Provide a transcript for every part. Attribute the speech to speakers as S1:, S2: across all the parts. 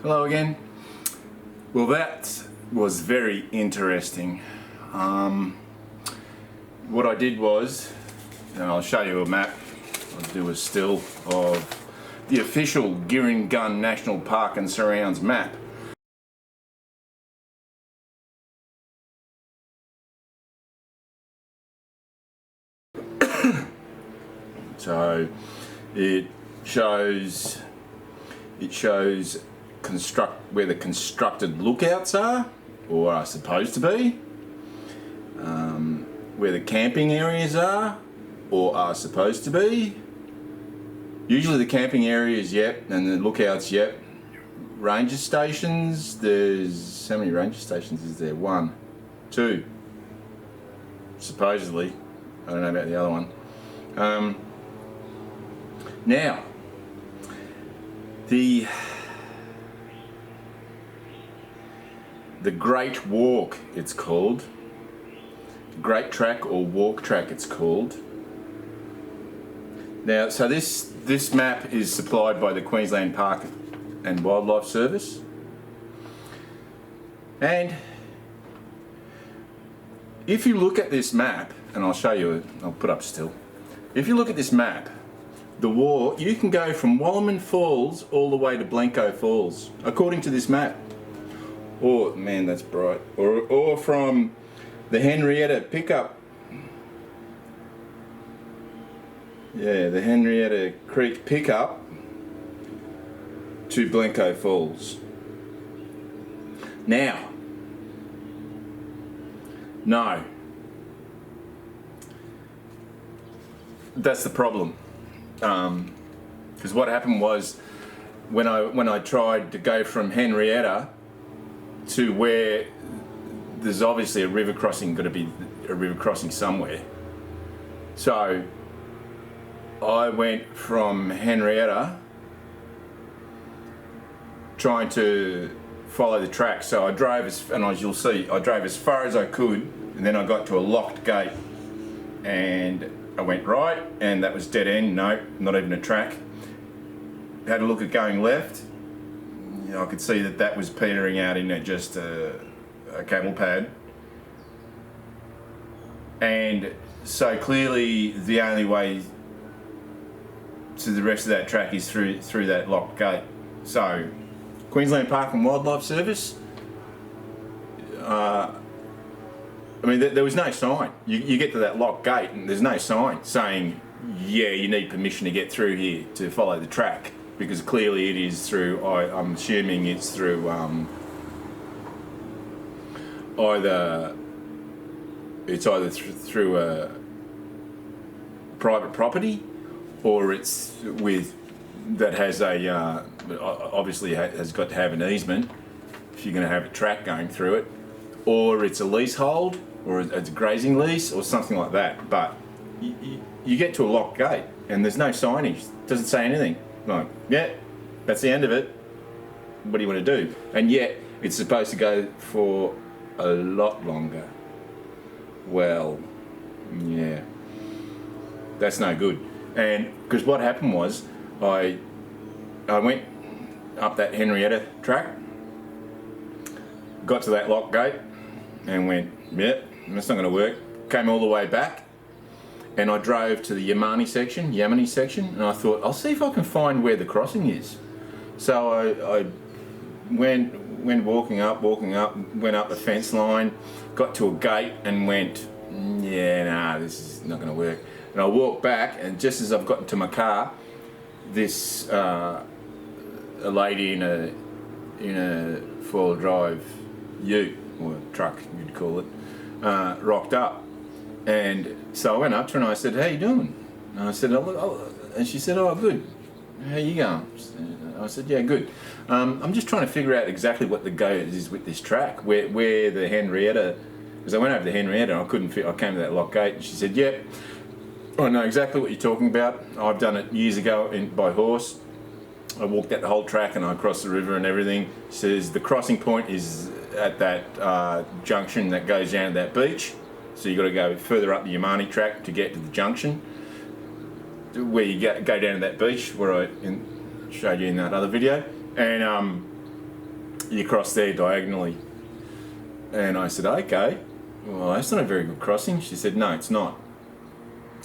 S1: Hello again. Well, that was very interesting. What I did was, and I'll show you a map, I'll do a still of the official Girringun National Park and Surrounds map. So it shows where the constructed lookouts are, or are supposed to be, where the camping areas are, or are supposed to be. Usually the camping areas, yep, and the lookouts, yep. Ranger stations, there's, how many ranger stations is there? 1, 2, supposedly. I don't know about the other one. Now, the Great Walk, it's called. Great Track or Walk Track, it's called. Now, so this map is supplied by the Queensland Park and Wildlife Service, and if you look at this map, and I'll show you, I'll put up still. If you look at this map, the walk, you can go from Wallerman Falls all the way to Blencoe Falls, according to this map. Or, man, that's bright. Or from the Henrietta pickup. Yeah, the Henrietta Creek pickup to Blencoe Falls. Now, no. That's the problem. Because what happened was, when I tried to go from Henrietta to where there's obviously a river crossing, got to be a river crossing somewhere. So I went from Henrietta trying to follow the track. So I drove, and as you'll see, I drove as far as I could, and then I got to a locked gate, and I went right, and that was dead end. No, not even a track. Had a look at going left. You know, I could see that was petering out into just a camel pad. And so clearly the only way to the rest of that track is through that locked gate. So Queensland Park and Wildlife Service, I mean, there was no sign. You get to that locked gate and there's no sign saying, yeah, you need permission to get through here to follow the track, because clearly it is through, I'm assuming it's through either through a private property, or it's that has a obviously has got to have an easement if you're going to have a track going through it, or it's a leasehold, or it's a grazing lease, or something like that. But you get to a locked gate and there's no signage, doesn't say anything. Like, yeah, that's the end of it. What do you want to do? And yet it's supposed to go for a lot longer. Well, yeah, that's no good. And because what happened was, I went up that Henrietta track, got to that locked gate, and went, yep, that's not going to work. Came all the way back, and I drove to the Yamani section, and I thought, I'll see if I can find where the crossing is. So I went walking up, went up the fence line, got to a gate, and went, yeah, nah, this is not going to work. And I walked back, and just as I've gotten to my car, this a lady in a four-wheel drive ute, or truck you'd call it, rocked up. And so I went up to her and I said, how you doing? And I said, and she said, oh, good. How you going? I said, yeah, good. I'm just trying to figure out exactly what the go is with this track, where the Henrietta, because I went over to Henrietta and I couldn't fit, I came to that lock gate, and she said, yep, I know exactly what you're talking about. I've done it years ago by horse. I walked out the whole track and I crossed the river and everything. She says the crossing point is at that junction that goes down to that beach. So you've got to go further up the Yamani track to get to the junction, where you go down to that beach where I showed you in that other video. And you cross there diagonally. And I said, okay, well, that's not a very good crossing. She said, no, it's not.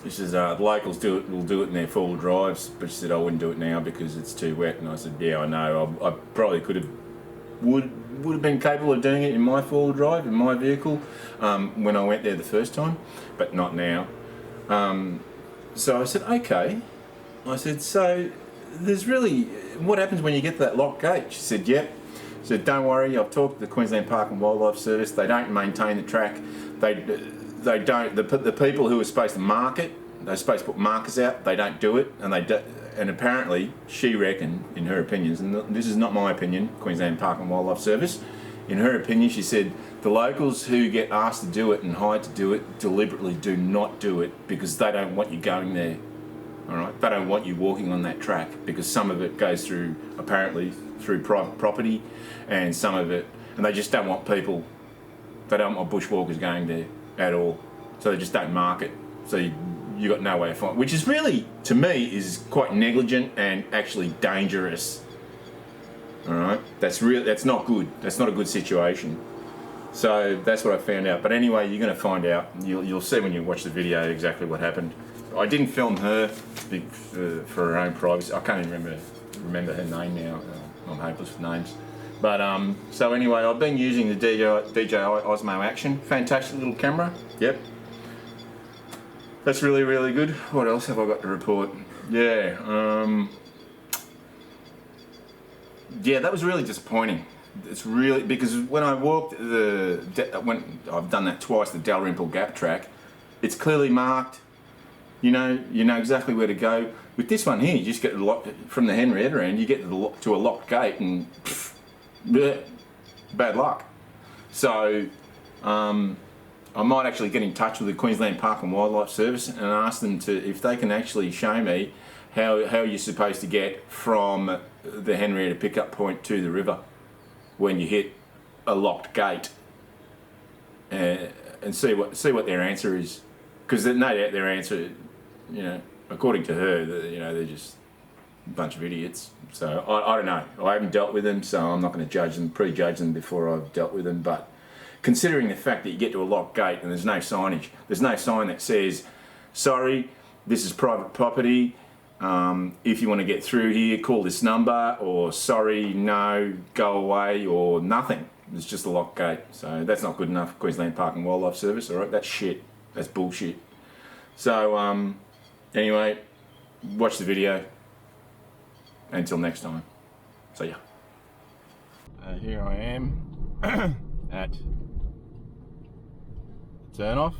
S1: She says, the locals will do it in their four-wheel drives, but she said, I wouldn't do it now because it's too wet. And I said, yeah, I know. I probably would have been capable of doing it in my four-wheel drive, in my vehicle, when I went there the first time, but not now. So I said, okay. I said, so there's really, what happens when you get to that locked gate? She said, yep. She said, don't worry, I've talked to the Queensland Park and Wildlife Service. They don't maintain the track. They don't, the people who are supposed to mark it, they're supposed to put markers out, they don't do it, and apparently she reckoned, in her opinions, and this is not my opinion, Queensland Park and Wildlife Service, in her opinion, she said, the locals who get asked to do it and hired to do it deliberately do not do it because they don't want you going there. All right, they don't want you walking on that track because some of it goes through, apparently, through private property, and some of it, and they just don't want people, they don't want bushwalkers going there at all. So they just don't mark it. So you got no way to find, which is really, to me, is quite negligent and actually dangerous. All right, that's not good. That's not a good situation. So that's what I found out. But anyway, you're going to find out. You'll see when you watch the video exactly what happened. I didn't film her for her own privacy. I can't even remember her name now. I'm hopeless with names. But so anyway, I've been using the DJI Osmo Action. Fantastic little camera. Yep. That's really, really good. What else have I got to report? Yeah. Yeah, that was really disappointing. It's really, because when I walked when I've done that twice, the Dalrymple Gap track, it's clearly marked. You know exactly where to go. With this one here, you just get from the Henrietta end, you get to a locked gate and bleh, bad luck. So I might actually get in touch with the Queensland Park and Wildlife Service and ask them if they can actually show me how you're supposed to get from the Henrietta pickup point to the river when you hit a locked gate, and see what their answer is, because no doubt their answer, according to her, they're just a bunch of idiots. So I don't know. I haven't dealt with them, so I'm not going to prejudge them before I've dealt with them. But considering the fact that you get to a locked gate and there's no signage, there's no sign that says, sorry, this is private property. If you want to get through here, call this number, or sorry, no, go away, or nothing. It's just a locked gate. So that's not good enough for Queensland Park and Wildlife Service, all right? That's shit. That's bullshit. So anyway, watch the video. Until next time. See ya. Here I am at turn off.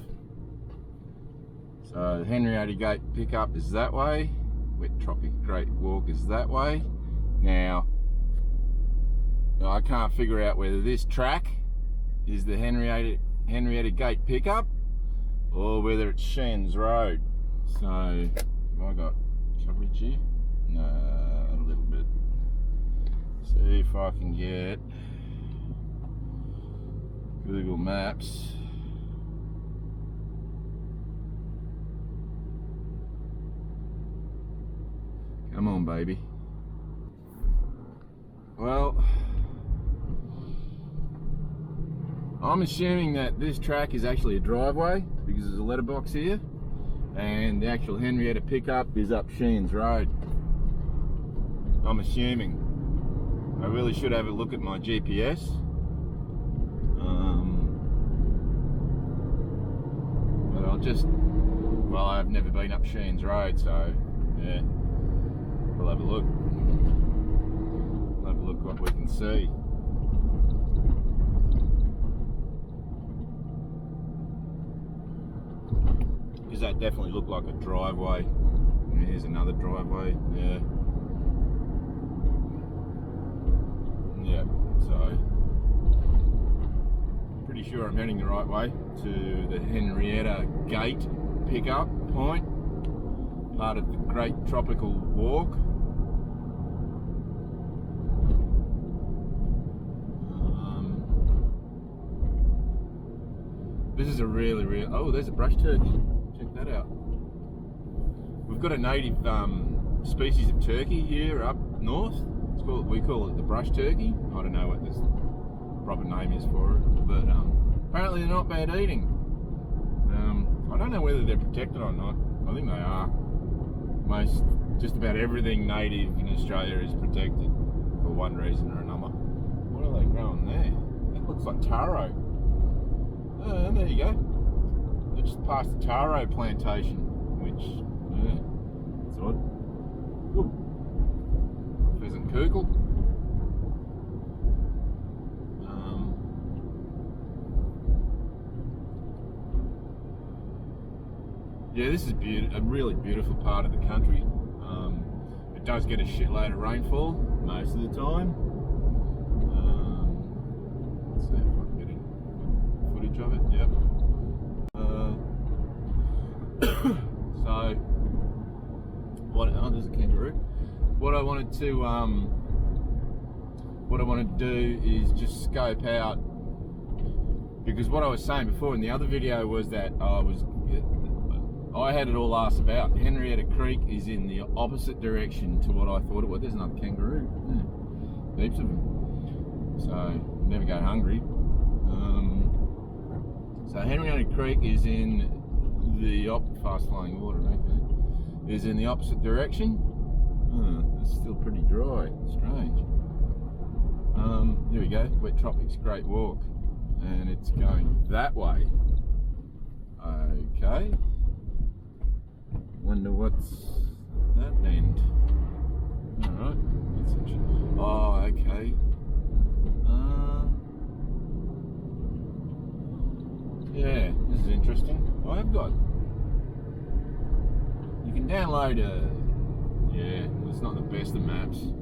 S1: So the Henrietta Gate pickup is that way. Wet Tropic Great Walk is that way. Now, I can't figure out whether this track is the Henrietta Gate pickup or whether it's Shands Road. So, have I got coverage here? No, a little bit. See if I can get Google Maps. Come on, baby. Well, I'm assuming that this track is actually a driveway because there's a letterbox here, and the actual Henrietta pickup is up Sheens Road. I'm assuming. I really should have a look at my GPS. But I've never been up Sheens Road, so yeah. We'll have a look. We'll have a look what we can see. Does that definitely look like a driveway? And here's another driveway. Yeah. Yeah. So pretty sure I'm heading the right way to the Henrietta Gate pickup point, part of the Great Tropical Walk. This is a really, oh, there's a brush turkey. Check that out. We've got a native species of turkey here up north. We call it the brush turkey. I don't know what the proper name is for it, but apparently they're not bad eating. I don't know whether they're protected or not. I think they are. Just about everything native in Australia is protected for one reason or another. What are they growing there? That looks like taro. There you go. They're just past the taro plantation, which, yeah, it's odd. Ooh. Pheasant kugel. Yeah, this is a really beautiful part of the country. It does get a shitload of rainfall most of the time. Let's see if I can get any footage of it. Yep. So, there's a kangaroo. What I wanted to do is just scope out, because what I was saying before in the other video was that I had it all asked about. Henrietta Creek is in the opposite direction to what I thought it was. There's another kangaroo. Yeah. Heaps of them. So, never go hungry. So Henrietta Creek is in the fast flowing water, okay, is in the opposite direction. It's still pretty dry. Strange. Here we go. Wet Tropics Great Walk. And it's going that way. Okay. Wonder what's that end. Alright, that's interesting. Oh, okay. Yeah, this is interesting. I've got. You can download it's not the best of maps.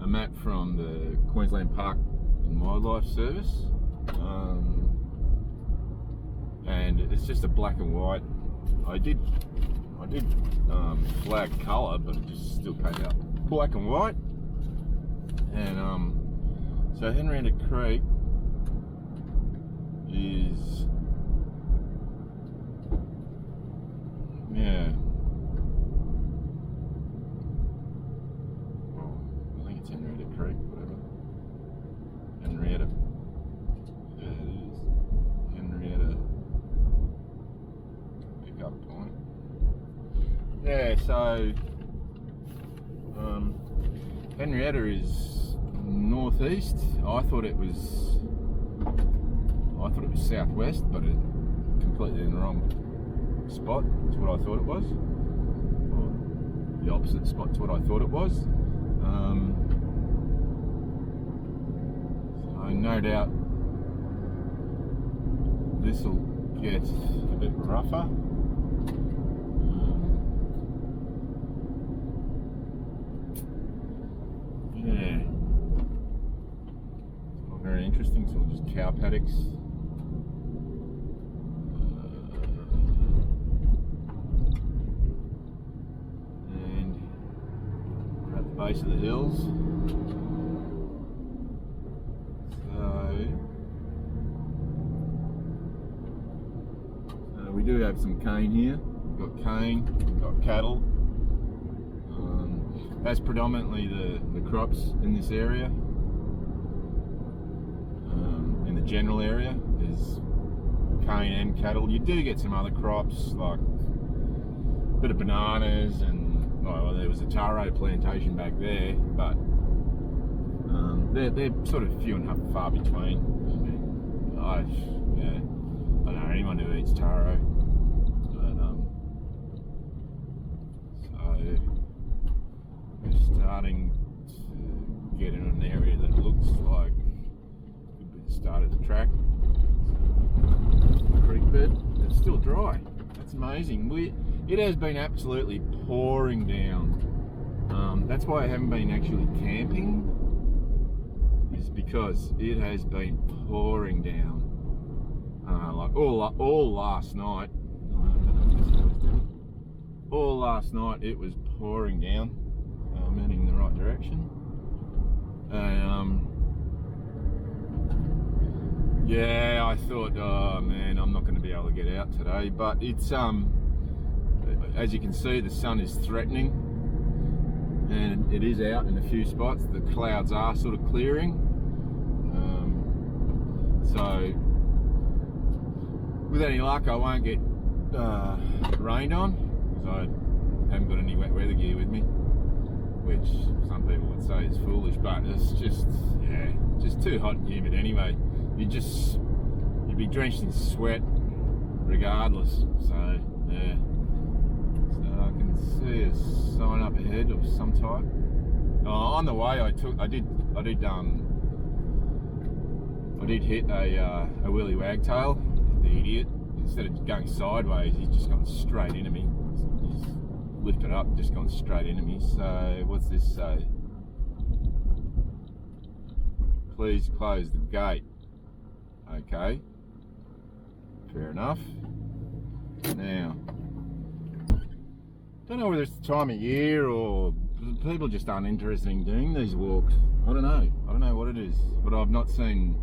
S1: A map from the Queensland Park and Wildlife Service. And it's just a black and white. I did flag colour, but it just still came out black and white. And so Henrietta Creek is, yeah, well, I think it's Henrietta Creek, whatever. Henrietta, yeah, it is Henrietta pickup point. Yeah, so Henrietta is northeast. I thought it was southwest, but it's completely in the wrong spot. It's what I thought it was. Or the opposite spot to what I thought it was. So no doubt this will get a bit rougher. Yeah, it's not very interesting. So just cow paddocks. And we're at the base of the hills. So we do have some cane here. We've got cane, we've got cattle. That's predominantly the crops in this area. In the general area is cane and cattle. You do get some other crops like a bit of bananas and, well, there was a taro plantation back there, but they're sort of few and far between. I don't know anyone who eats taro, but so we're starting to get in an area that looks like could be the start of the track. The creek bed. It's still dry. That's amazing. It has been absolutely pouring down. That's why I haven't been actually camping, is because it has been pouring down. Like all last night. All last night it was pouring down. I'm heading in the right direction. And yeah, I thought, oh man, I'm not going to be able to get out today. But it's as you can see, the sun is threatening, and it is out in a few spots. The clouds are sort of clearing, so with any luck I won't get rained on, because I haven't got any wet weather gear with me, which some people would say is foolish, but it's just, yeah, just too hot and humid anyway. You'd be drenched in sweat regardless. So yeah, so I can see a sign up ahead of some type. On the way I did hit a willy wagtail. The idiot, instead of going sideways, he's just gone straight into me. He's lifted up, just gone straight into me. So what's this say? Please close the gate. Okay, fair enough. Now, don't know whether it's the time of year or people just aren't interested in doing these walks. I don't know what it is, but I've not seen,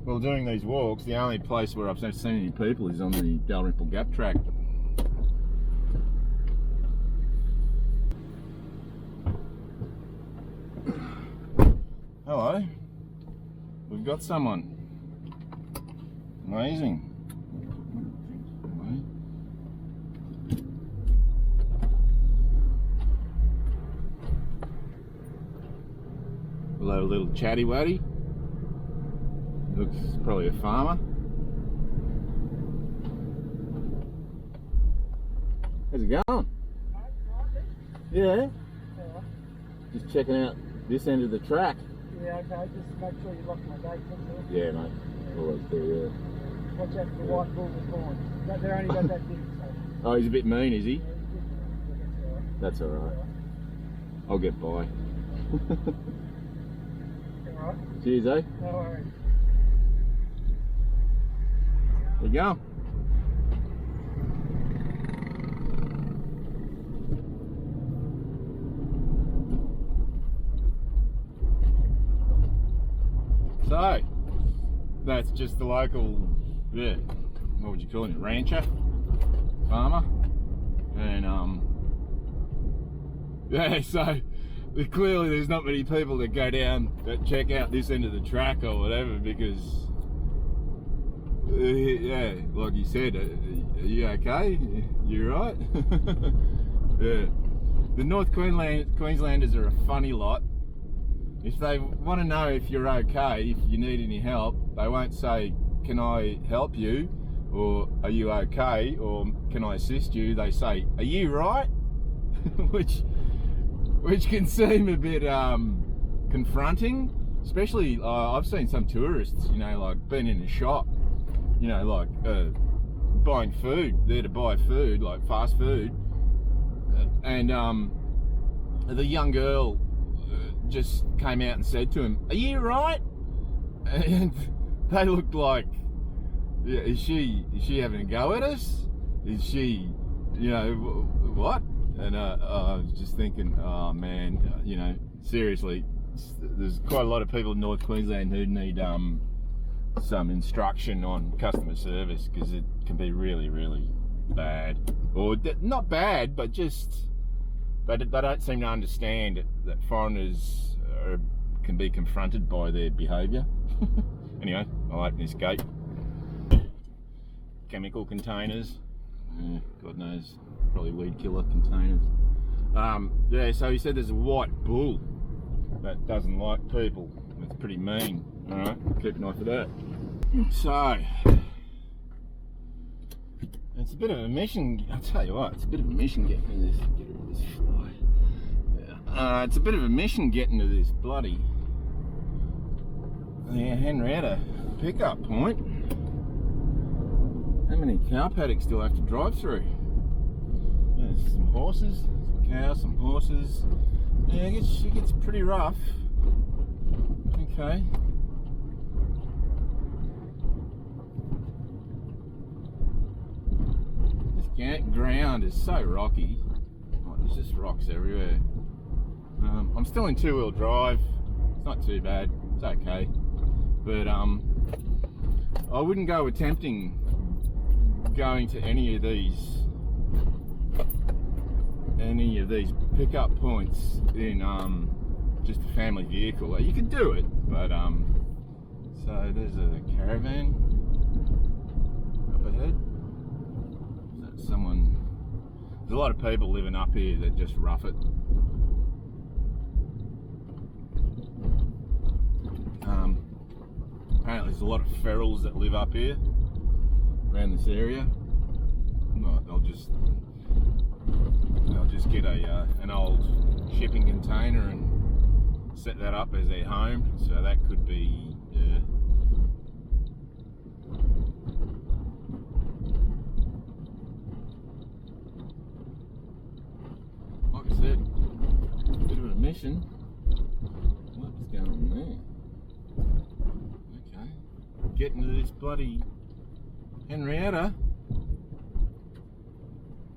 S1: well, doing these walks, the only place where I've seen any people is on the Dalrymple Gap track. Hello, we've got someone. Amazing. Hello, little chatty waddy. Looks probably a farmer. How's it going? Yeah. Just checking out this end of the track.
S2: Yeah, okay, just make sure you lock my gate.
S1: Yeah, mate. Always do, yeah.
S2: Watch out for the white bull with horns. They're only got that big, so.
S1: Oh, he's a bit mean, is he?
S2: Yeah,
S1: That's alright. I'll get by.
S2: Alright.
S1: Cheers, eh?
S2: No worries.
S1: There you go. So, that's just the local, yeah, what would you call it, rancher, farmer, and yeah, so clearly there's not many people that go down, that check out this end of the track or whatever, because, yeah, like you said, are you okay? You right? Yeah, the North Queenslanders are a funny lot. If they want to know if you're okay, if you need any help, they won't say, can I help you? Or are you okay? Or can I assist you? They say, are you right? which can seem a bit confronting, especially I've seen some tourists, you know, like being in a shop, you know, like buying food, there to buy food, like fast food, and the young girl just came out and said to him, are you right? And they looked like, yeah, is she having a go at us? Is she, you know, what? And I was just thinking, oh man, you know, seriously, there's quite a lot of people in North Queensland who need some instruction on customer service, because it can be really, really bad. Or not bad, but just they don't seem to understand that foreigners can be confronted by their behaviour. Anyway, I'll open this gate. Chemical containers, God knows, probably weed killer containers. Yeah, so he said there's a white bull that doesn't like people. It's pretty mean. Alright, keep an eye for that. So, it's a bit of a mission, I'll tell you what, it's a bit of a mission getting to this, get rid of this fly. Yeah. It's a bit of a mission getting to this bloody Henrietta pickup point. How many cow paddocks do I have to drive through? There's some horses, some cows, some horses. Yeah, it gets pretty rough. Okay. This ground is so rocky. Oh, there's just rocks everywhere. I'm still in two-wheel drive. It's not too bad. It's okay. But I wouldn't go attempting going to any of these pickup points in just a family vehicle. Like, you can do it, but so there's a caravan up ahead. Is that someone? There's a lot of people living up here that just rough it. Apparently there's a lot of ferals that live up here around this area. They'll just get an old shipping container and set that up as their home. So that could be like I said, a bit of a mission. What's going on there? Okay, getting to this bloody Henrietta.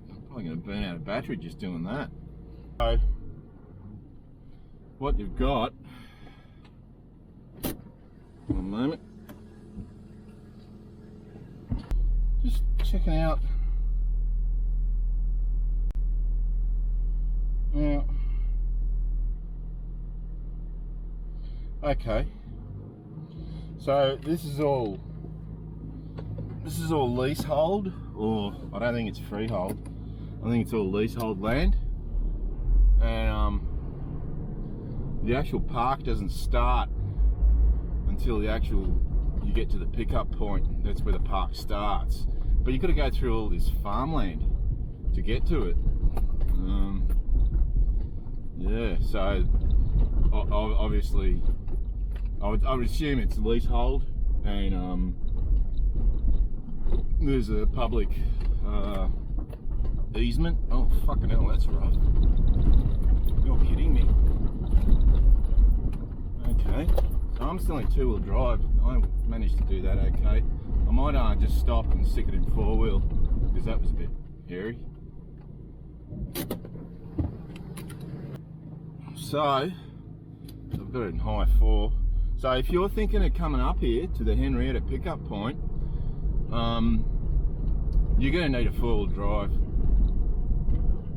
S1: I'm probably going to burn out a battery just doing that. So, what you've got, one moment, just checking out. Now, okay, so this is all leasehold, or I don't think it's freehold. I think it's all leasehold land, and the actual park doesn't start until you get to the pickup point. That's where the park starts. But you've got to go through all this farmland to get to it. Yeah, so obviously I would assume it's leasehold, and there's a public easement. Oh fucking hell, that's rough. You're kidding me. Okay, so I'm still in two-wheel drive. I managed to do that okay. I might just stop and stick it in four-wheel, because that was a bit hairy. So I've got it in high 4. So if you're thinking of coming up here to the Henrietta pickup point, you're going to need a four-wheel drive.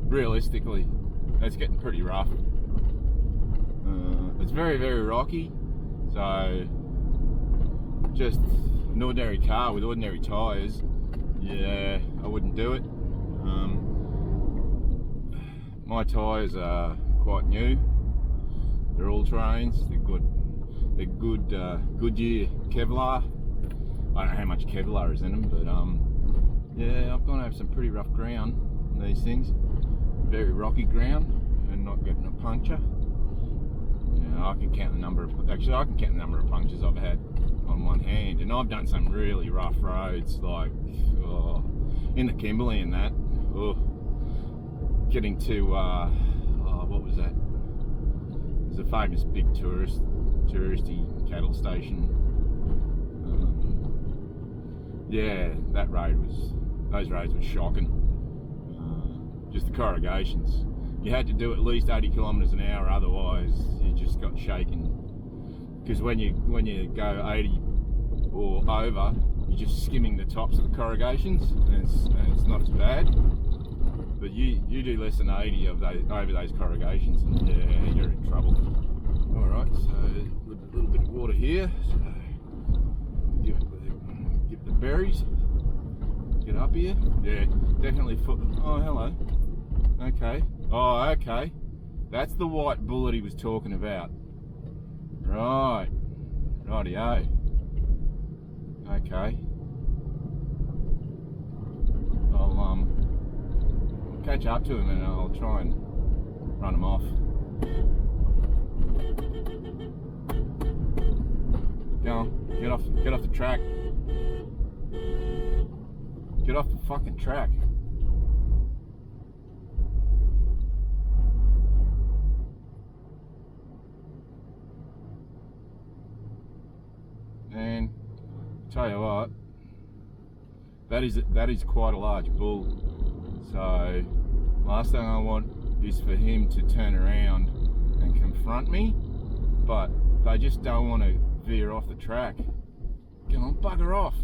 S1: Realistically, it's getting pretty rough. It's very, very rocky, so just an ordinary car with ordinary tyres, yeah, I wouldn't do it. My tyres are quite new. They're all All-Terrains. They're good Goodyear Kevlar. I don't know how much Kevlar is in them, but yeah, I've gone over some pretty rough ground on these things. Very rocky ground, and not getting a puncture. Yeah, I can count the number of punctures I've had on one hand, and I've done some really rough roads, like in the Kimberley and that. Getting to what was that? There's a famous big touristy cattle station. Yeah, those roads were shocking. Just the corrugations. You had to do at least 80 kilometers an hour, otherwise you just got shaken. Because when you go 80 or over, you're just skimming the tops of the corrugations, and it's not as bad. But you do less than 80 of those over those corrugations, and yeah, you're in trouble. All right, so a little bit of water here. So give it the berries. Get up here. Yeah, definitely foot. Oh, hello. Okay. Oh, okay. That's the white bullet he was talking about. Right. Rightio. Okay. I'll catch up to him and I'll try and run him off. Go on. Get off the track. Get off the fucking track. And tell you what, that is quite a large bull. So last thing I want is for him to turn around and confront me, but they just don't want to veer off the track. Come on, bugger off.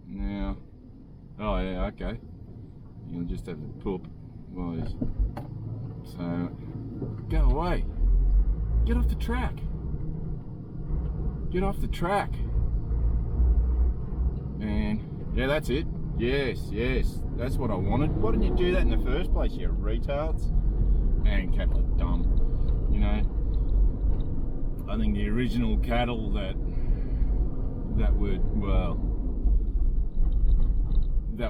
S1: Now, oh yeah, okay. You'll just have to pull up. Well, So, go away. Get off the track. Get off the track. And yeah, that's it. Yes, that's what I wanted. Why didn't you do that in the first place, you retards? And cattle are dumb, you know. I think the original cattle that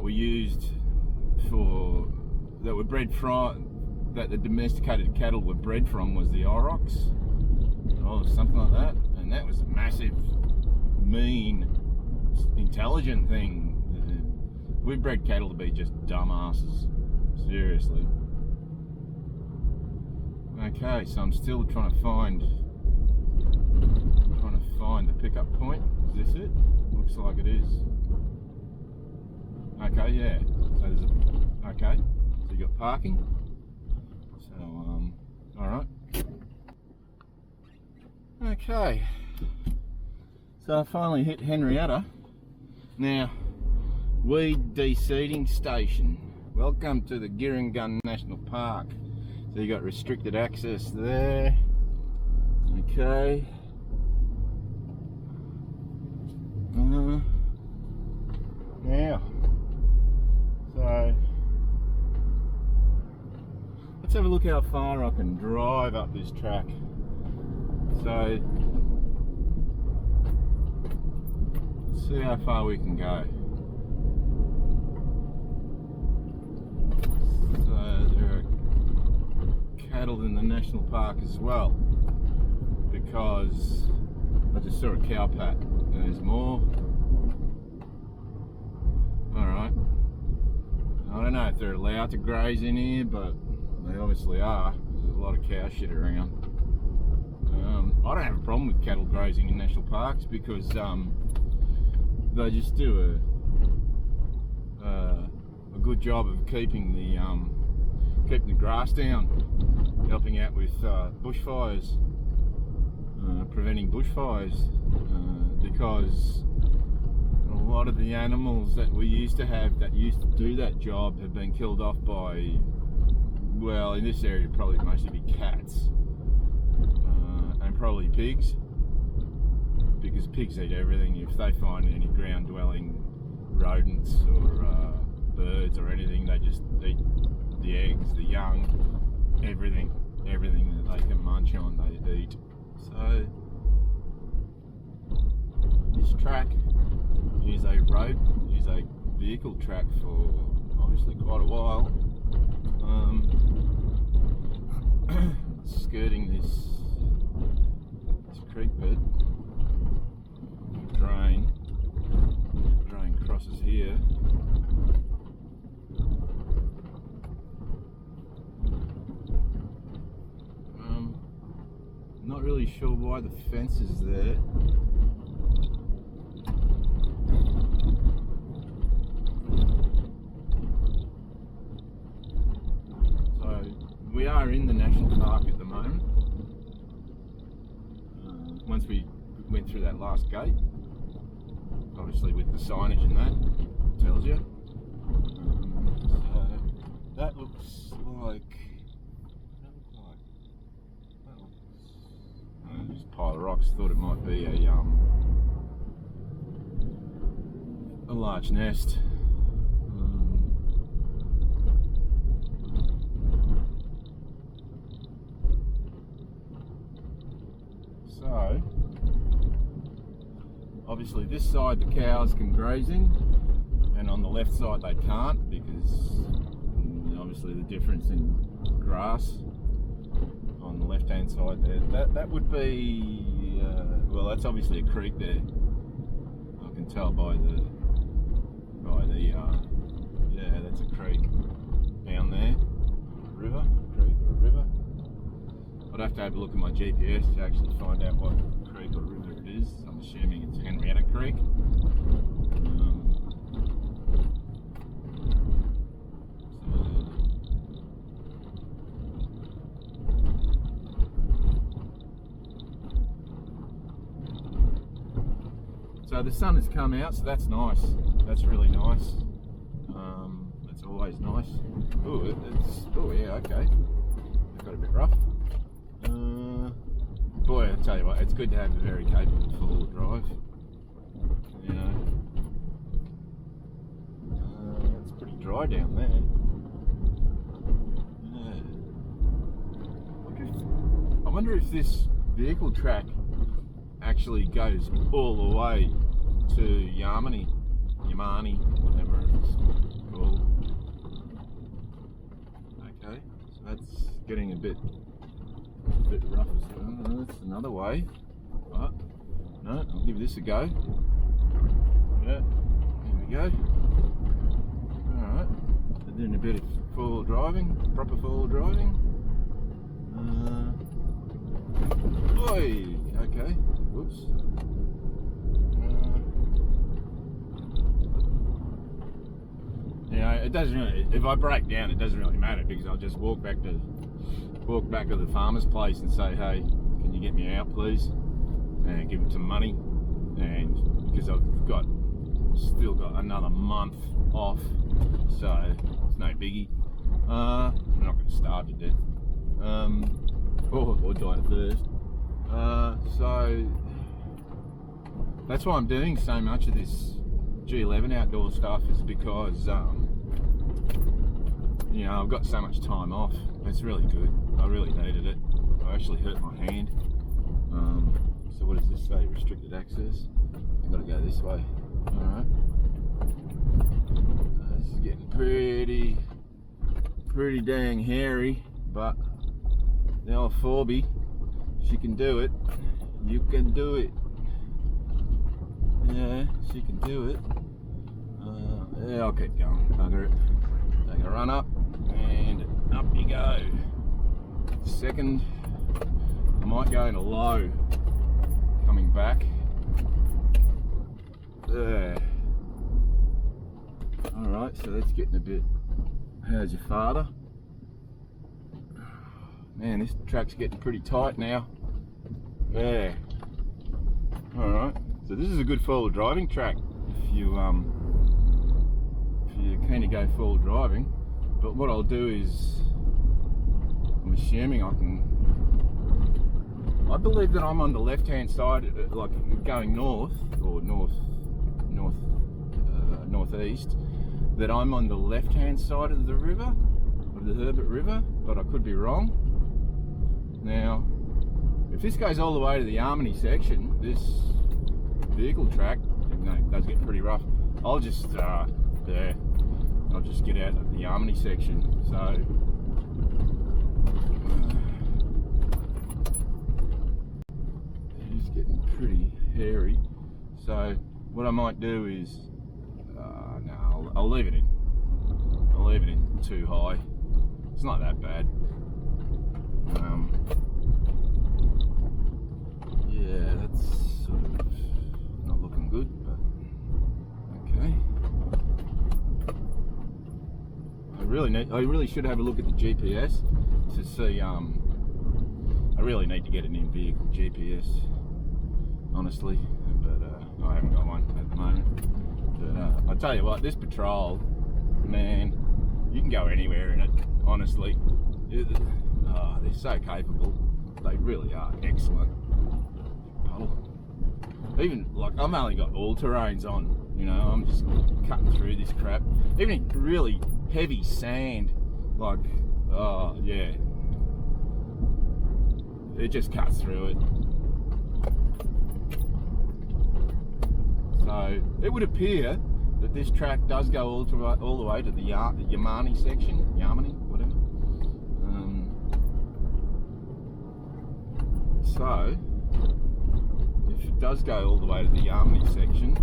S1: were used for, that were bred from, that the domesticated cattle were bred from was the aurochs, or something like that, and that was a massive, mean, intelligent thing. We've bred cattle to be just dumbasses, seriously. Okay, so I'm still trying to find the pickup point. Is this it? Looks like it is. Okay, yeah. So there's okay. So you got parking. So all right. Okay. So I finally hit Henrietta. Now, weed de-seeding station. Welcome to the Girringun National Park. So you got restricted access there. Okay. Now, so let's have a look how far I can drive up this track. So let's see how far we can go. So there are cattle in the national park as well, because I just saw a cow pat. There's more. Alright. I don't know if they're allowed to graze in here, but they obviously are. There's a lot of cow shit around. I don't have a problem with cattle grazing in national parks because they just do a good job of keeping the grass down, helping out with bushfires, preventing bushfires, because a lot of the animals that we used to have that used to do that job have been killed off by, well, in this area probably mostly be cats, and probably pigs, because pigs eat everything. If they find any ground dwelling rodents or birds or anything, they just eat the eggs, the young, everything that they can munch on, they eat. So this track is a vehicle track for obviously quite a while. Skirting this creek bed. Drain crosses here. Not really sure why the fence is there. So we are in the national park at the moment. Once we went through that last gate, obviously with the signage and that, it tells you. So that looks like. Just a pile of rocks. Thought it might be a large nest. So obviously this side the cows can graze in, and on the left side they can't, because obviously the difference in grass on the left hand side there. That would be well, that's obviously a creek there. I can tell by the yeah, that's a creek down there. River, creek or river. I'd have to have a look at my GPS to actually find out what creek or river it is. I'm assuming it's Henrietta Creek. So the sun has come out, so that's nice. That's really nice. That's always nice. Oh, yeah, okay. got a bit rough. Boy, I tell you what, it's good to have a very capable four-wheel drive. You know, it's pretty dry down there. I wonder if this vehicle track actually goes all the way to Yamani, whatever it's called. Okay, so that's getting a bit rough as well. That's another way. But no, I'll give this a go. Yeah, here we go. Alright, we're doing a bit of four-wheel driving, proper four-wheel driving. Oi, okay, whoops. You know, it doesn't really, if I break down, it doesn't really matter because I'll just walk back to the farmer's place and say, hey, can you get me out please? And give him some money. And because I've still got another month off, so it's no biggie. I'm not going to starve to death. Or die of thirst. So that's why I'm doing so much of this G11 outdoor stuff, is because you know, I've got so much time off. It's really good. I really needed it. I actually hurt my hand. So what does this say? Restricted access. I've got to go this way. Alright. This is getting pretty dang hairy, but the old Forby, she can do it. You can do it. Yeah, she can do it. Yeah, I'll keep going. Bugger it. Take a run up, and up you go. Second, I might go into low. Coming back. There. Alright, so that's getting a bit. How's your father? Man, this track's getting pretty tight now. There. Alright, so this is a good four-wheel driving track if you're keen to go four-wheel driving. But what I'll do is, I'm assuming I believe that I'm on the left-hand side, like going north or northeast. That I'm on the left-hand side of the river, of the Herbert River, but I could be wrong. Now, if this goes all the way to the Yamani section, this vehicle track, even though it does get pretty rough, I'll just get out of the Yamani section. So it's getting pretty hairy. So what I might do is, no, I'll leave it in. I'll leave it in too high. It's not that bad. Yeah, that's sort of not looking good, but okay. I really should have a look at the GPS to see. I really need to get an in-vehicle GPS, honestly, but I haven't got one at the moment. But I tell you what, this patrol, man, you can go anywhere in it. Honestly, they're so capable. They really are excellent. Even like I've only got all terrains on, you know. I'm just cutting through this crap. Even really heavy sand, like yeah, it just cuts through it. So it would appear that this track does go all the way to the Yamani section, whatever. So if it does go all the way to the Yamani section,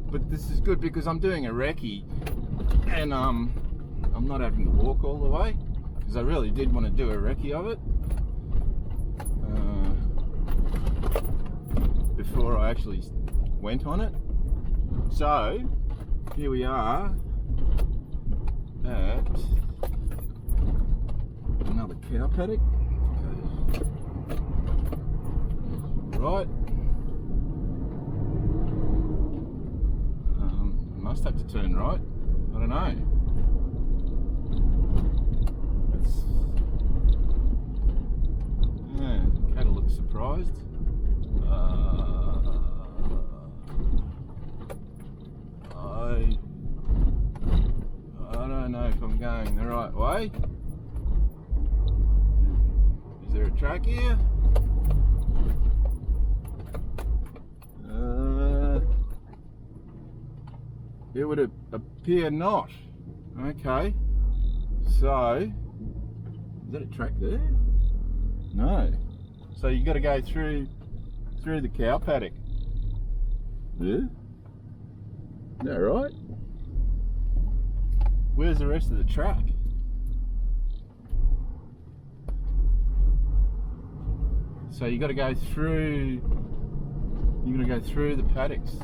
S1: but this is good because I'm doing a recce, and I'm not having to walk all the way, because I really did want to do a recce of it before I actually went on it. So here we are at another cow paddock. Right. Must have to turn right. I don't know. Yeah, cattle look surprised. I don't know if I'm going the right way. Is there a track here? It would appear not. Okay. So, is that a track there? No. So you got to go through the cow paddock. Yeah. Is that right? Where's the rest of the track? So you got to go through. You're gonna go through the paddocks.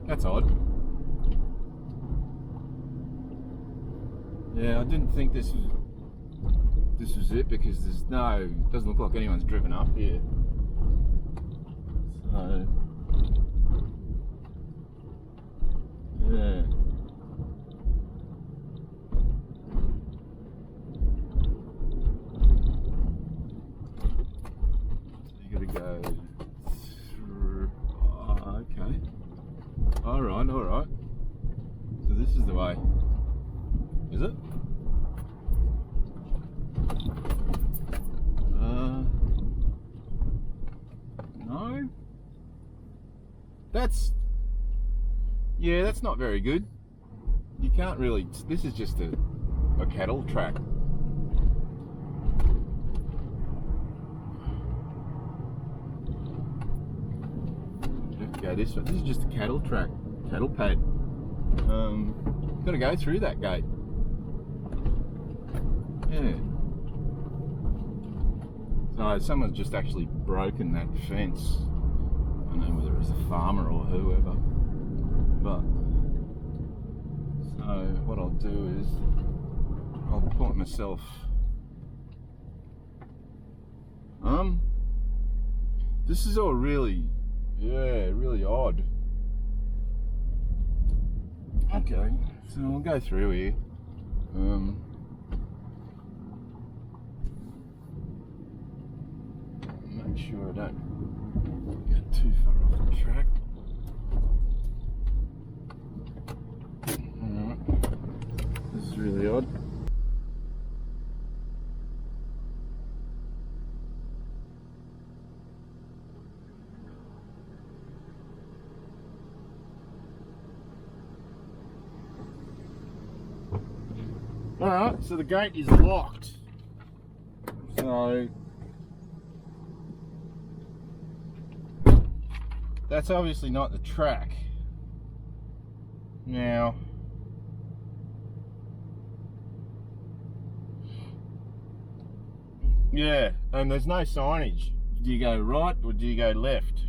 S1: That's odd. Yeah, I didn't think this was it because it doesn't look like anyone's driven up here. So yeah. So you gotta go through. Oh, okay. Alright. So this is the way. Is it? No. That's not very good. You can't really. This is just a cattle track. You have to go this way. This is just a cattle track, cattle pad. Got to go through that gate. Yeah. So someone's just actually broken that fence. I don't know whether it's a farmer or whoever. But so what I'll do is I'll point myself. This is all really odd. Okay, so I'll go through here. Make sure I don't get too far off the track. Alright, this is really odd. Alright, so the gate is locked. So that's obviously not the track. Now, yeah, and there's no signage. Do you go right or do you go left?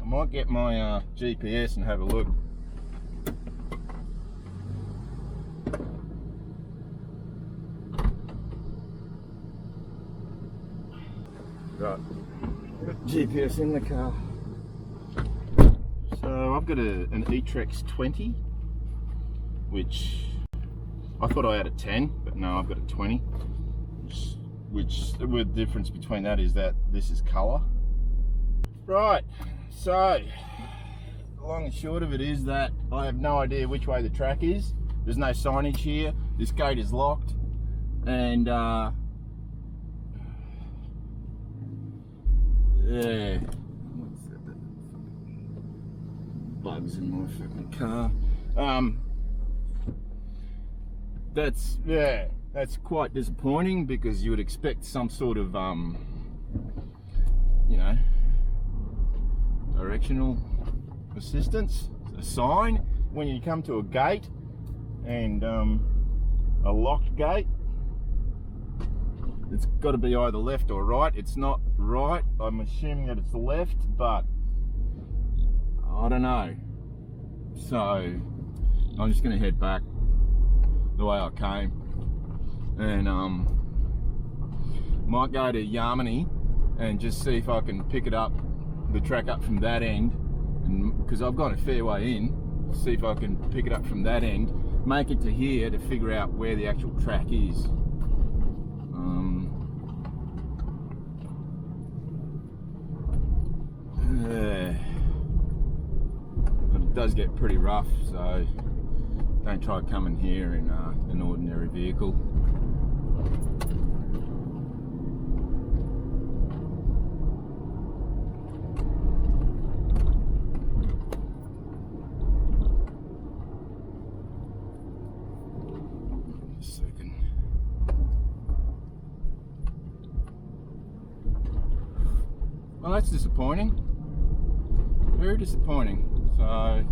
S1: I might get my GPS and have a look. Right, got GPS in the car. So I've got an E-Trex 20, which I thought I had a 10, but no, I've got a 20. Which the difference between that is that this is colour. Right, so long and short of it is that I have no idea which way the track is. There's no signage here. This gate is locked, and yeah, what's that? Bugs in my fucking car. That's quite disappointing because you would expect some sort of you know, directional assistance, a sign when you come to a gate, and a locked gate. It's got to be either left or right. It's not right. I'm assuming that it's left, but I don't know. So I'm just going to head back the way I came, and might go to Yamini and just see if I can pick it up, the track up from that end, because I've got a fair way in, see if I can pick it up from that end, make it to here to figure out where the actual track is. But it does get pretty rough, so don't try coming here in an ordinary vehicle. Well, that's disappointing. Very disappointing. So,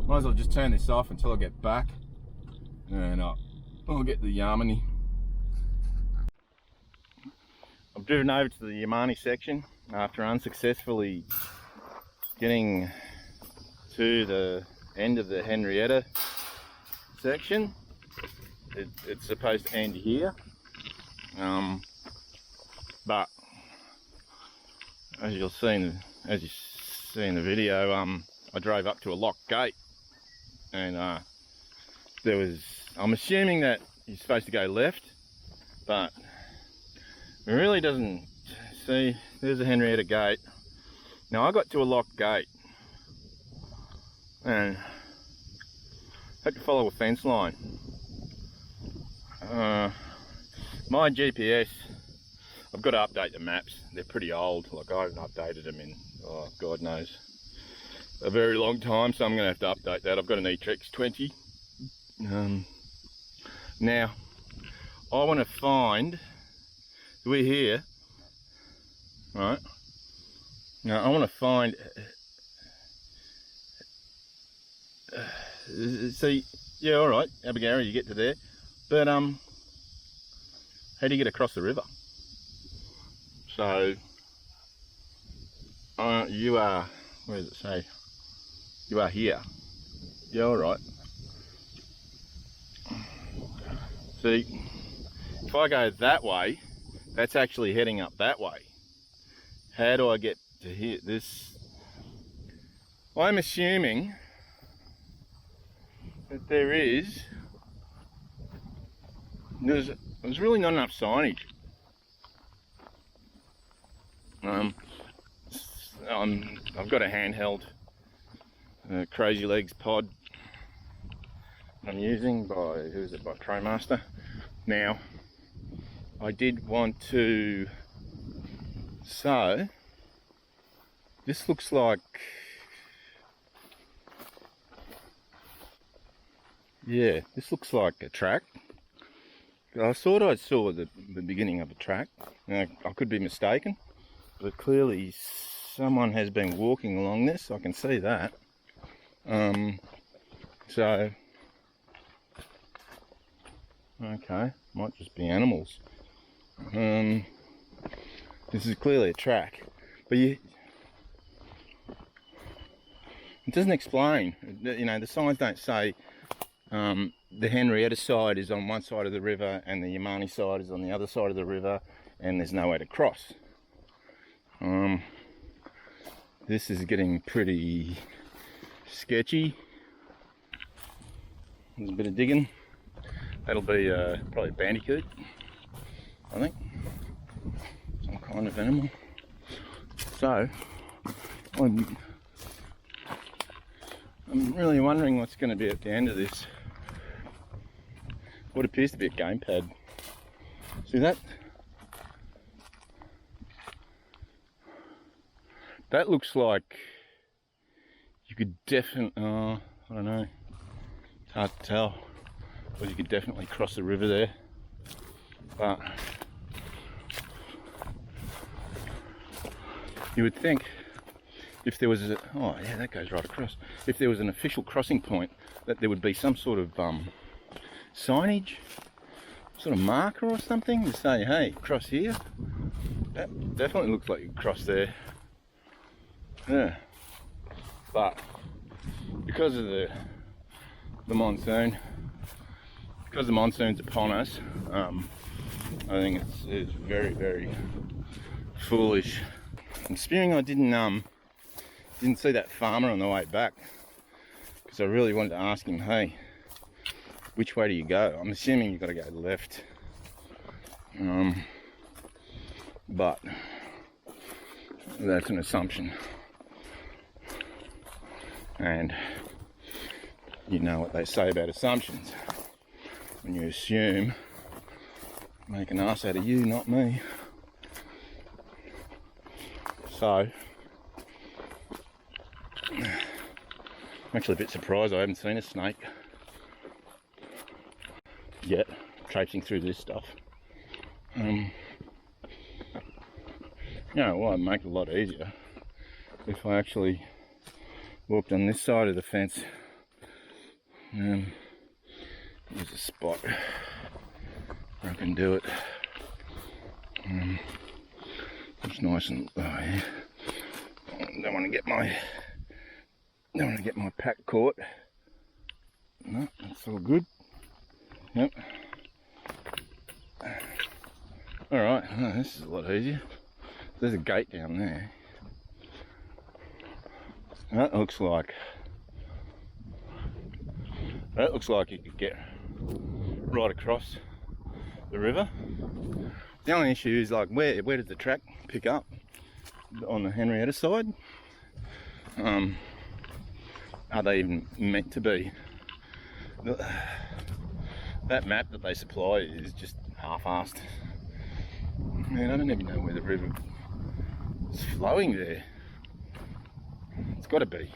S1: might as well just turn this off until I get back, and I'll get the Yamani. I've driven over to the Yamani section after unsuccessfully getting to the end of the Henrietta section. It's supposed to end here, but as you see in the video, I drove up to a locked gate, and I'm assuming that you're supposed to go left, but it really doesn't. See, there's a Henrietta gate. Now I got to a locked gate and had to follow a fence line. My GPS, I've got to update the maps. They're pretty old. Like, I haven't updated them in, oh, God knows, a very long time. So I'm going to have to update that. I've got an E-Trex 20. Now, I want to find, we're here, right? Now, I want to find, see, yeah, all right, Abigail, you get to there. But, how do you get across the river? So, you are, where does it say? You are here. Yeah, all right. See, if I go that way, that's actually heading up that way. How do I get to here? I'm assuming that there's really not enough signage. I've got a handheld Crazy Legs pod I'm using by Crowmaster. Now, I did want to, so this looks like, yeah, this looks like a track. I thought I saw the beginning of a track. Now, I could be mistaken, but clearly someone has been walking along this. I can see that. So, okay, might just be animals. This is clearly a track, but it doesn't explain. You know, the signs don't say the Henrietta side is on one side of the river and the Yamani side is on the other side of the river, and there's no way to cross. This is getting pretty sketchy. There's a bit of digging. That'll be probably a bandicoot, I think. Some kind of animal. So, I'm really wondering what's going to be at the end of this. What appears to be a gamepad. See that? That looks like you could definitely, I don't know, it's hard to tell, but you could definitely cross the river there. But you would think if there was oh yeah, that goes right across. If there was an official crossing point, that there would be some sort of signage, sort of marker or something to say, hey, cross here. That definitely looks like you cross there. Yeah. But because of the monsoon, because the monsoon's upon us, I think it's very, very foolish. I'm spewing I didn't Didn't see that farmer on the way back, because I really wanted to ask him, hey, which way do you go? I'm assuming you've got to go left. But that's an assumption. And you know what they say about assumptions. When you assume, make an ass out of you, not me. So, I'm actually a bit surprised I haven't seen a snake yet, traipsing through this stuff. You know, well, it'd make it a lot easier if I actually walked on this side of the fence. There's a spot where I can do it. It's nice and yeah. Don't want to get my pack caught. No, that's all good. Yep. All right, oh, this is a lot easier. There's a gate down there. That looks like you could get right across the river. The only issue is, like, where does the track pick up on the Henrietta side? Are they even meant to be? That map that they supply is just half-assed. Man, I don't even know where the river is flowing there. It's got to be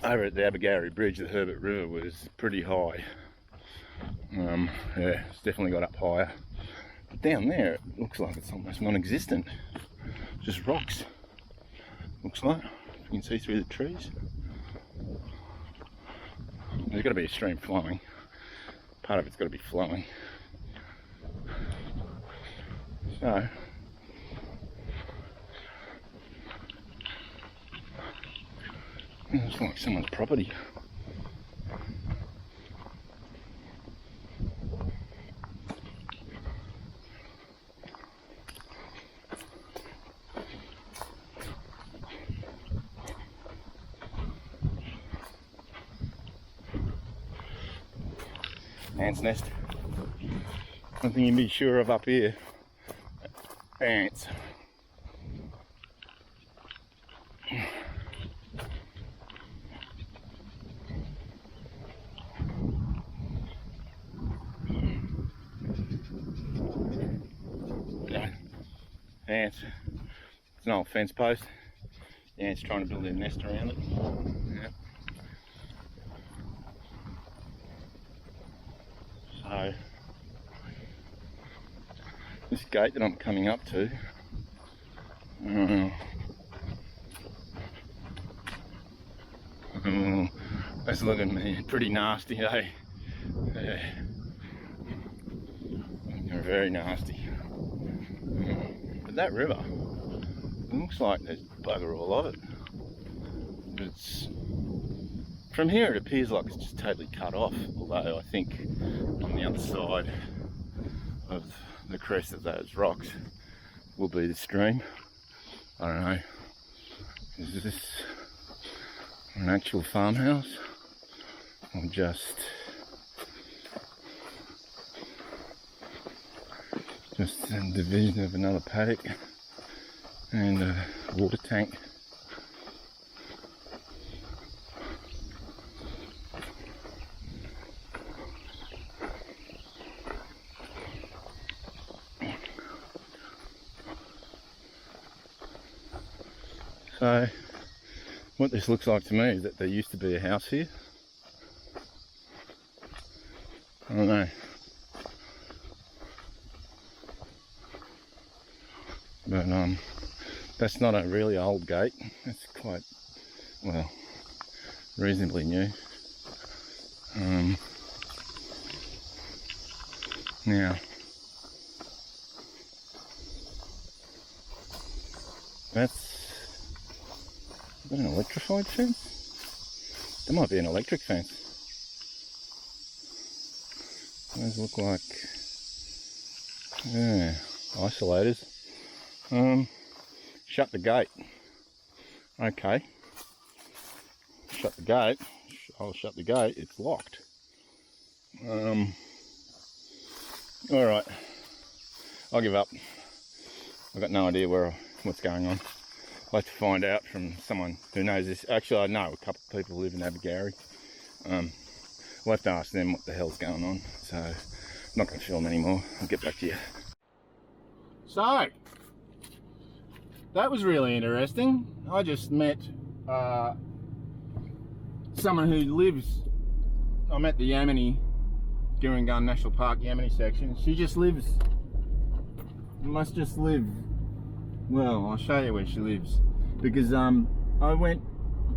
S1: over at the Abergawi Bridge. The Herbert River was pretty high. Yeah, it's definitely got up higher. But down there, it looks like it's almost non-existent. Just rocks. Looks like. You can see through the trees. There's got to be a stream flowing. Part of it's got to be flowing. So, it's like someone's property. Ants nest. One thing you can be sure of up here, ants. Ants. It's an old fence post. The ants trying to build their nest around it. Yeah. So, this gate that I'm coming up to, that's looking pretty nasty, eh? Yeah. Very nasty. But that river, it looks like there's bugger all of it. But it's, from here it appears like it's just totally cut off, although I think on the other side of the crest of those rocks will be the stream. I don't know. Is this an actual farmhouse or just a division of another paddock and a water tank? So what this looks like to me is that there used to be a house here. I don't know. But that's not a really old gate. It's quite, well, reasonably new. Now, is that an electrified fence? That might be an electric fence. Those look like, yeah, isolators. shut the gate. Okay. Shut the gate. I'll shut the gate. It's locked. Alright. I'll give up. I've got no idea what's going on. I'll have to find out from someone who knows this. Actually, I know a couple of people who live in Abergarie. We'll have to ask them what the hell's going on. So, I'm not going to film anymore. I'll get back to you. So, that was really interesting. I just met someone who lives, I'm at the Yamini, Gurungun National Park Yamini section. She just lives, must just live, well, I'll show you where she lives. Because I went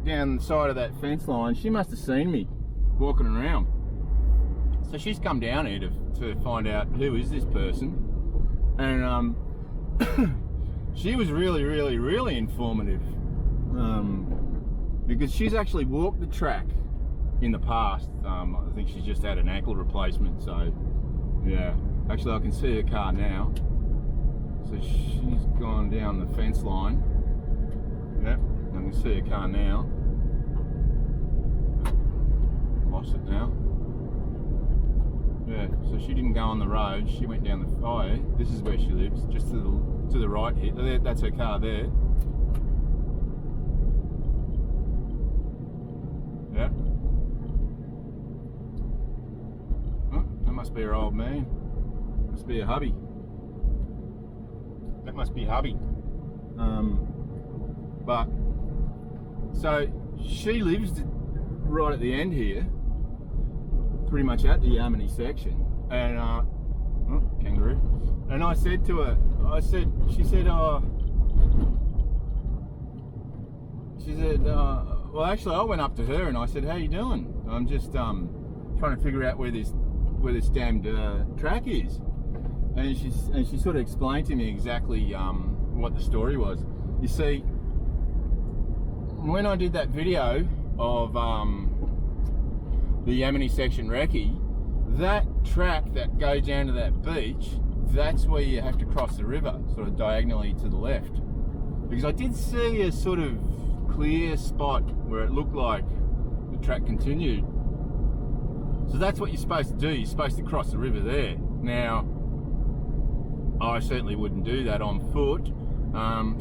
S1: down the side of that fence line. She must have seen me walking around. So she's come down here to find out who is this person. And she was really informative. Because she's actually walked the track in the past. I think she's just had an ankle replacement, so yeah. Actually, I can see her car now. So she's gone down the fence line. Yep, I can see her car now. Lost it now. Yeah, so she didn't go on the road. She went down the fire. This is where she lives, just to the right here. That's her car there. Yeah. Oh, that must be her old man. Must be her hubby. That must be hubby. But so she lives right at the end here, pretty much at the Yamini section, and oh, kangaroo. And I said to her, she said, well, actually, I went up to her and I said, "How you doing? I'm just trying to figure out where this damned track is." And she sort of explained to me exactly what the story was. You see, when I did that video of the Yamini section recce, that track that goes down to that beach, that's where you have to cross the river, sort of diagonally to the left. Because I did see a sort of clear spot where it looked like the track continued. So that's what you're supposed to do. You're supposed to cross the river there. Now, I certainly wouldn't do that on foot.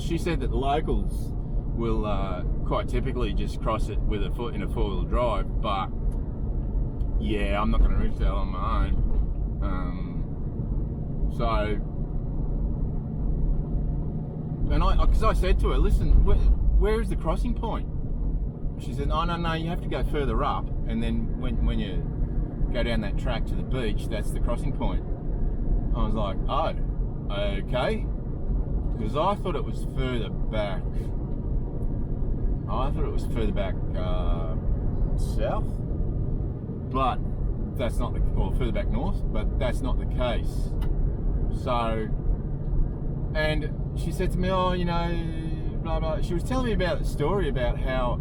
S1: She said that the locals will quite typically just cross it with a foot in a four-wheel drive, but yeah, I'm not going to reach that on my own. Because I said to her, listen, where is the crossing point? She said, oh, no, you have to go further up, and then when you go down that track to the beach, that's the crossing point. I was like, oh, okay. Because I thought it was further back. South, but that's not or further back north, but that's not the case. So, and she said to me, oh, you know, blah blah. She was telling me about the story about how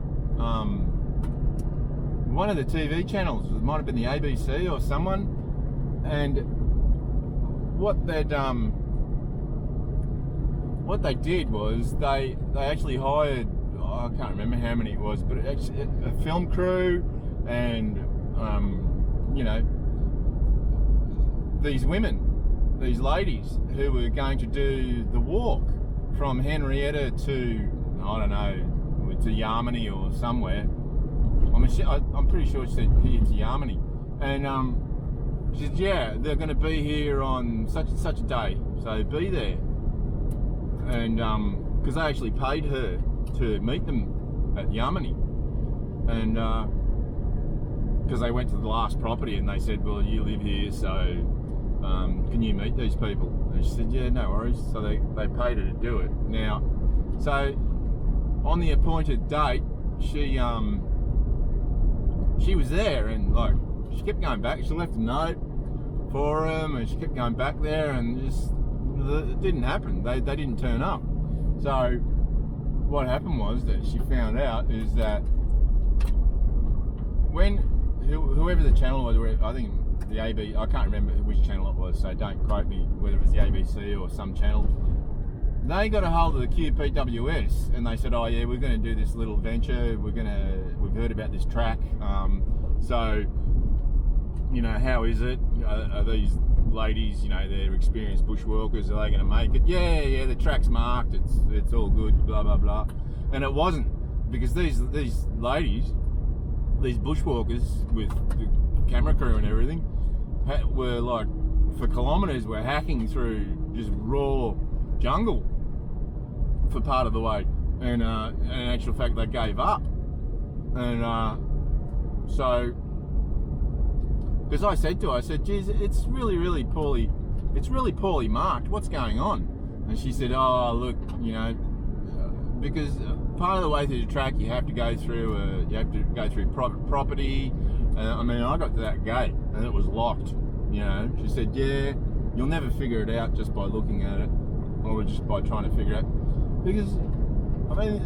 S1: one of the TV channels, it might have been the ABC or someone, and what they did was they actually hired, I can't remember how many it was, but actually a film crew and you know, these women, these ladies who were going to do the walk from Henrietta to, I don't know, to Yamini or somewhere. I'm pretty sure she said here to Yamini, and she said, yeah, they're going to be here on such and such a day, so be there. And because they actually paid her to meet them at Yamini, and because they went to the last property and they said, well, you live here, so can you meet these people? And she said, yeah, no worries. So they paid her to do it. Now, so on the appointed date, she was there, and like she kept going back. She left a note for him, and she kept going back there, and just it didn't happen. They didn't turn up. So what happened was that she found out is that when whoever the channel was, I think the I can't remember which channel it was, so don't quote me whether it was the ABC or some channel. they got a hold of the QPWS and they said, oh yeah, we're going to do this little venture. We've heard about this track. So, you know, how is it? Are these ladies, you know, they're experienced bushwalkers, are they going to make it? Yeah, the track's marked. It's all good. Blah blah blah. And it wasn't, because these ladies, these bushwalkers with the camera crew and everything, were like, for kilometres, were hacking through just raw jungle for part of the way, and in actual fact they gave up. And so, because I said to her, I said, geez, it's really poorly marked, what's going on? And she said, oh look, you know, because part of the way through the track you have to go through private property. I mean, I got to that gate and it was locked, you know. She said, yeah, you'll never figure it out just by looking at it, or just by trying to figure it out, because I mean,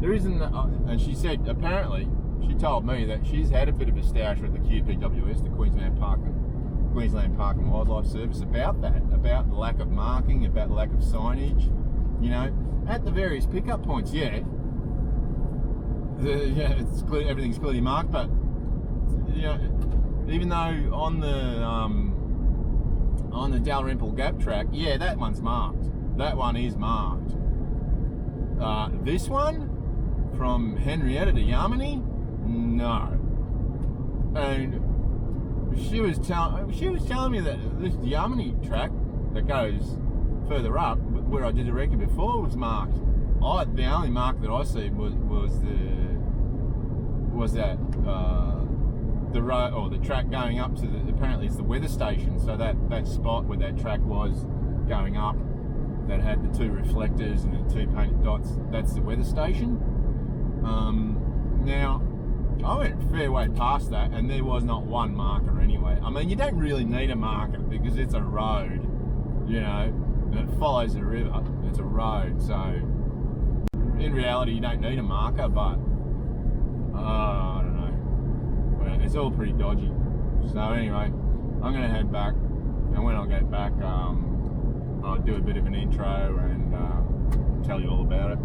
S1: there isn't. And she said, apparently, she told me that she's had a bit of a stoush with the QPWS, the Queensland Park and Wildlife Service, about the lack of marking, about the lack of signage, you know, at the various pickup points. Yeah, it's clear, everything's clearly marked, but you know, even though on the Dalrymple Gap track, yeah, that one's marked. That one is marked. This one from Henrietta to Yamini, no. And she was telling me that this Yamini track that goes further up, where I did the record before, was marked. The only mark that I see was the road, or the track going up to apparently it's the weather station. So that spot where that track was going up, that had the two reflectors and the two painted dots, that's the weather station. Now, I went a fair way past that and there was not one marker anyway. I mean, you don't really need a marker because it's a road, you know, and it follows the river. It's a road, so in reality you don't need a marker, but I don't know. Well, it's all pretty dodgy. So anyway, I'm going to head back, and when I get back, I'll do a bit of an intro and tell you all about it.